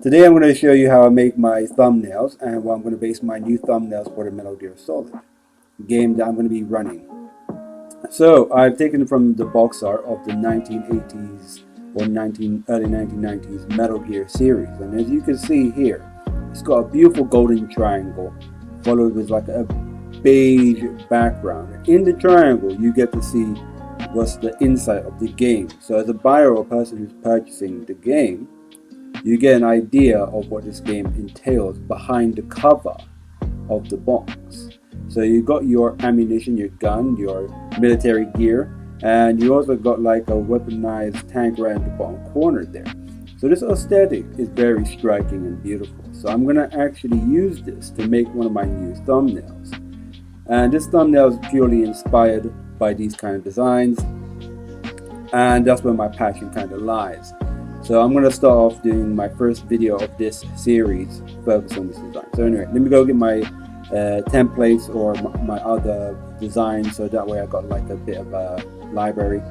Today I'm going to show you how I make my thumbnails and what I'm going to base my new thumbnails for the Metal Gear Solid game that I'm going to be running. So I've taken it from the box art of the 1980s or early 1990s Metal Gear series, and as you can see here, it's got a beautiful golden triangle followed with like a beige background. In the triangle you get to see what's the inside of the game. So as a buyer or person who's purchasing the game, you get an idea of what this game entails behind the cover of the box. So you got your ammunition, your gun, your military gear, and you also got like a weaponized tank right in the bottom corner there. So this aesthetic is very striking and beautiful. So I'm going to actually use this to make one of my new thumbnails. And this thumbnail is purely inspired by these kind of designs, and that's where my passion kind of lies. So I'm going to start off doing my first video of this series focused on this design. So anyway, let me go get my templates or my other designs, so that way I got like a bit of a library.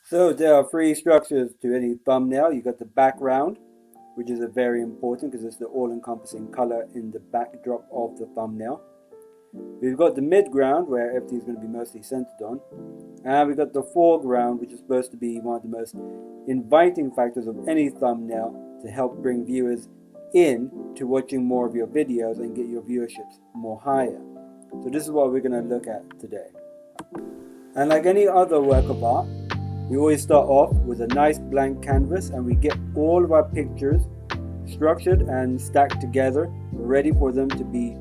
So there are three structures to any thumbnail. You got the background, which is a very important because it's the all-encompassing color in the backdrop of the thumbnail. We've got the midground, where everything's going to be mostly centered on. And we've got the foreground, which is supposed to be one of the most inviting factors of any thumbnail to help bring viewers in to watching more of your videos and get your viewerships more higher. So this is what we're going to look at today. And like any other work of art, we always start off with a nice blank canvas, and we get all of our pictures structured and stacked together, ready for them to be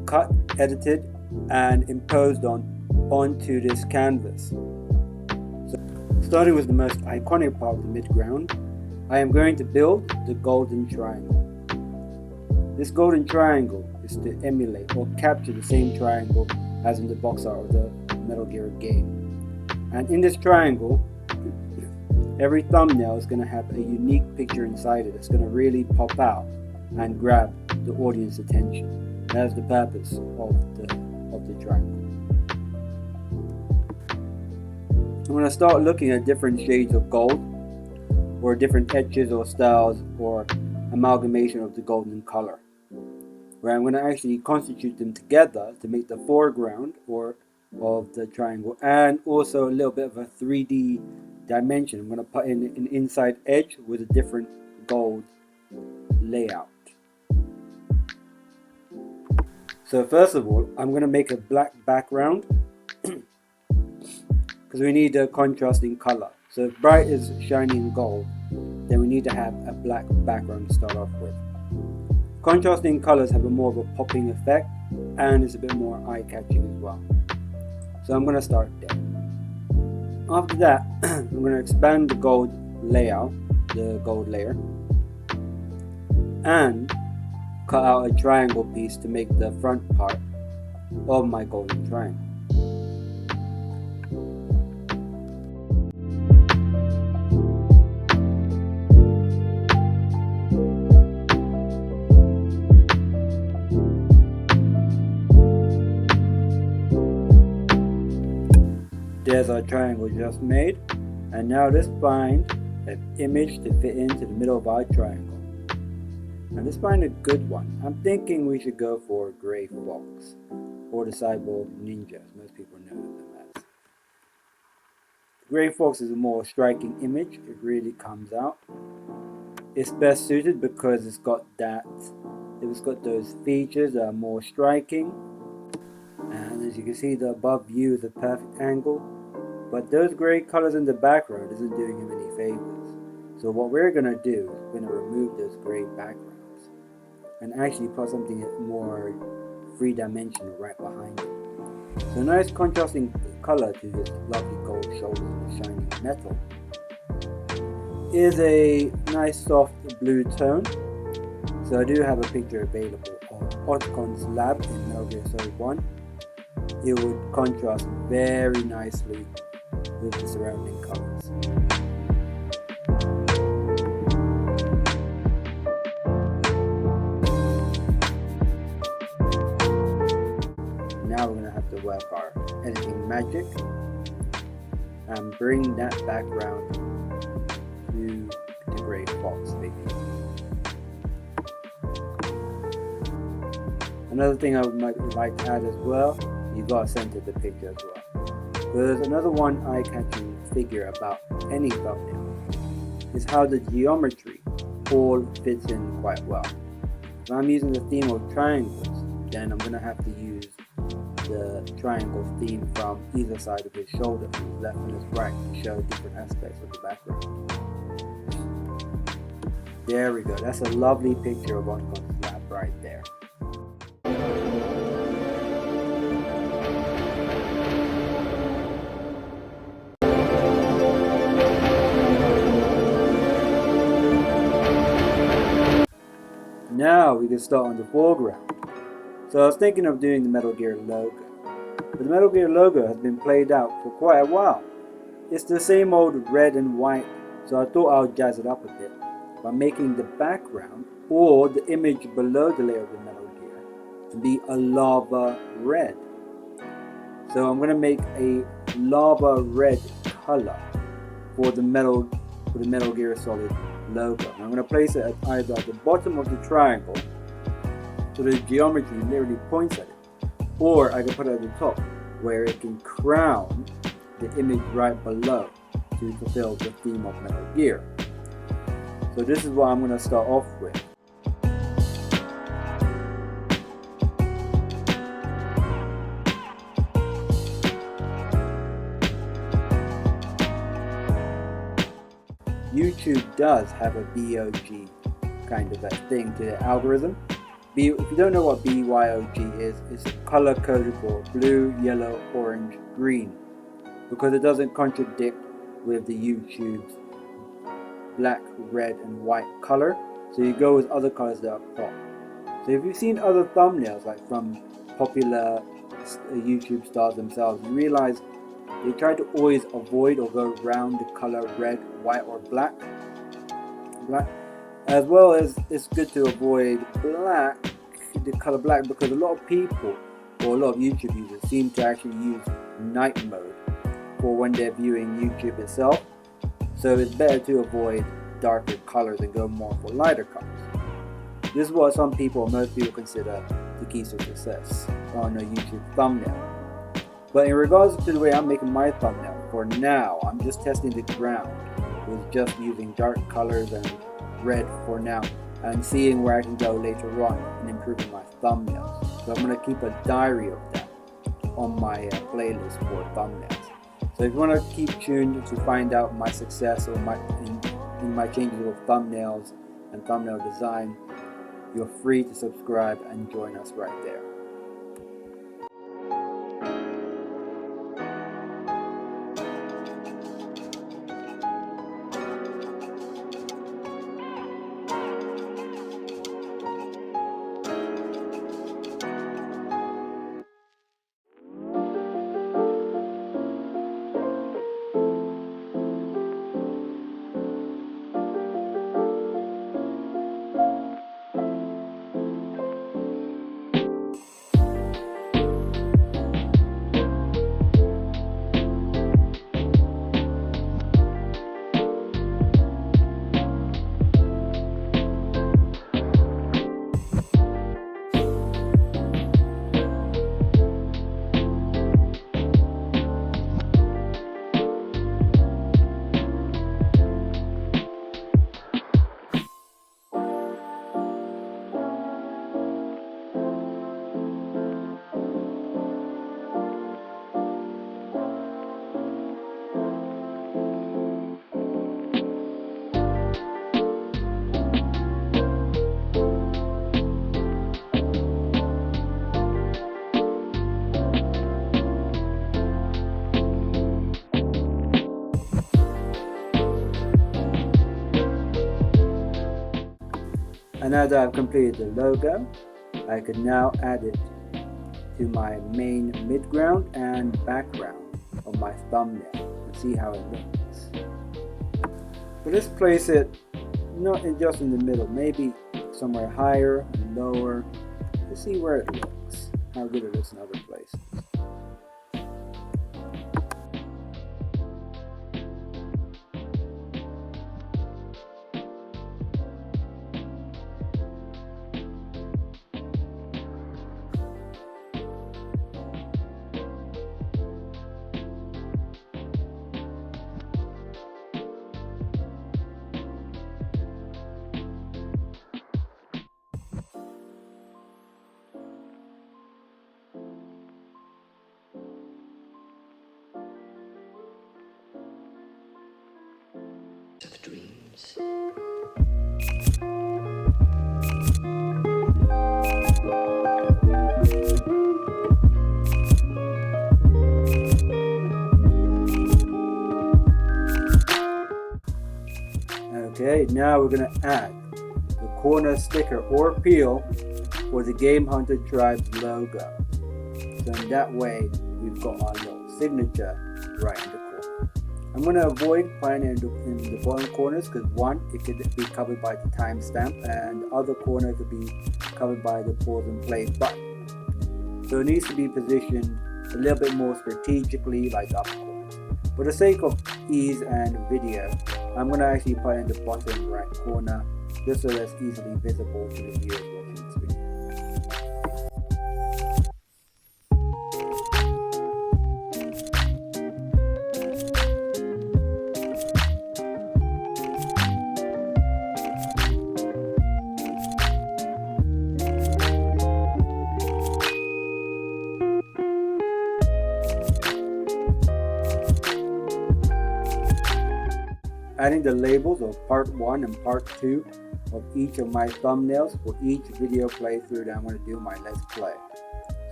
cut, edited, and imposed onto this canvas. So, starting with the most iconic part of the midground, I am going to build the golden triangle. This golden triangle is to emulate or capture the same triangle as in the box art of the Metal Gear game. And in this triangle, every thumbnail is going to have a unique picture inside it that's going to really pop out and grab the audience attention. That's the purpose of the triangle. I'm going to start looking at different shades of gold, or different etches or styles or amalgamation of the golden color, where I'm going to actually constitute them together to make the foreground of the triangle, and also a little bit of a 3D dimension. I'm going to put in an inside edge with a different gold layout. So first of all, I'm going to make a black background because we need a contrasting color. So if bright is shiny and gold, then we need to have a black background to start off with. Contrasting colors have a more of a popping effect, and it's a bit more eye-catching as well. So I'm going to start there. After that, I'm going to expand the gold layout, the gold layer, and cut out a triangle piece to make the front part of my golden triangle. There's our triangle just made, and now let's find an image to fit into the middle of our triangle. And let's find a good one. I'm thinking we should go for Gray Fox, or the Cyborg Ninja, as most people know them as. Gray Fox is a more striking image. It really comes out. It's best suited because it's got those features that are more striking. And as you can see, the above view is a perfect angle, but those gray colors in the background isn't doing him any favors. So what we're going to do is we're going to remove those gray backgrounds and actually put something more three-dimensional right behind it. So nice contrasting color to his lovely gold shoulders and shiny metal is a nice soft blue tone. So I do have a picture available of Otcon's lab in Metal Gear Solid 1. it would contrast very nicely with the surrounding colors. Now we're going to have to work our editing magic and bring that background to the gray fox figure. Another thing I might like to add as well, you gotta center the picture as well. There's another one eye-catching figure about any thumbnail is how the geometry all fits in quite well. If I'm using the theme of triangles, then I'm gonna have to use the triangle theme from either side of his shoulder, his left and his right, to show different aspects of the background. There we go, that's a lovely picture of Unconscious Lab right there. Now we can start on the foreground. So I was thinking of doing the Metal Gear logo, but the Metal Gear logo has been played out for quite a while. It's the same old red and white, so I thought I would jazz it up a bit by making the background or the image below the layer of the Metal Gear to be a lava red. So I'm going to make a lava red color for the Metal Gear Solid logo. And I'm going to place it at either at the bottom of the triangle, so the geometry literally points at it, or I can put it at the top where it can crown the image right below to fulfill the theme of Metal Gear. So this is what I'm going to start off with. YouTube does have a BOG kind of a thing to the algorithm. If you don't know what BYOG is, it's color coded for blue, yellow, orange, green, because it doesn't contradict with the YouTube's black, red, and white color. So you go with other colors that are pop. So if you've seen other thumbnails, like from popular YouTube stars themselves, you realize they try to always avoid or go around the color red, white, or black. As well as it's good to avoid the color black, because a lot of people or a lot of YouTube users seem to actually use night mode for when they're viewing YouTube itself. So it's better to avoid darker colors and go more for lighter colors. This is what most people consider the keys to success on a YouTube thumbnail. But in regards to the way I'm making my thumbnail, for now, I'm just testing the ground with just using dark colors and red for now, and seeing where I can go later on and improving my thumbnails. So I'm going to keep a diary of that on my playlist for thumbnails. So if you want to keep tuned to find out my success or in my changes of thumbnails and thumbnail design, you're free to subscribe and join us right there. And now that I've completed the logo, I can now add it to my main midground and background of my thumbnail and see how it looks. But let's place it not just in the middle, maybe somewhere higher and lower to see where it looks, how good it looks in other places. Of dreams. Okay, now we're going to add the corner sticker or peel for the Game Hunter Tribe's logo. So in that way, we've got our little signature right in the corner. I'm going to avoid putting it in the bottom corners because one, it could be covered by the timestamp, and the other corner could be covered by the pause and play button. So it needs to be positioned a little bit more strategically, like up corners. For the sake of ease and video, I'm going to actually put it in the bottom right corner just so that's easily visible to the viewers watching this video. Adding the labels of part 1 and part 2 of each of my thumbnails for each video playthrough that I'm going to do my Let's Play.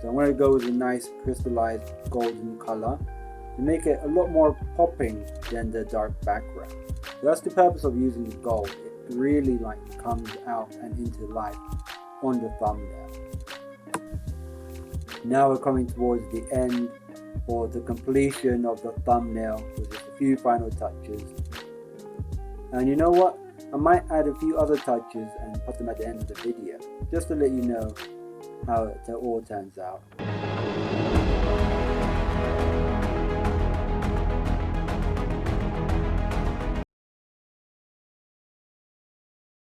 So I'm going to go with a nice crystallized golden color to make it a lot more popping than the dark background. So that's the purpose of using the gold. It really comes out and into life on the thumbnail. Now we're coming towards the end or the completion of the thumbnail with just a few final touches. And you know what? I might add a few other touches and put them at the end of the video, just to let you know how it all turns out.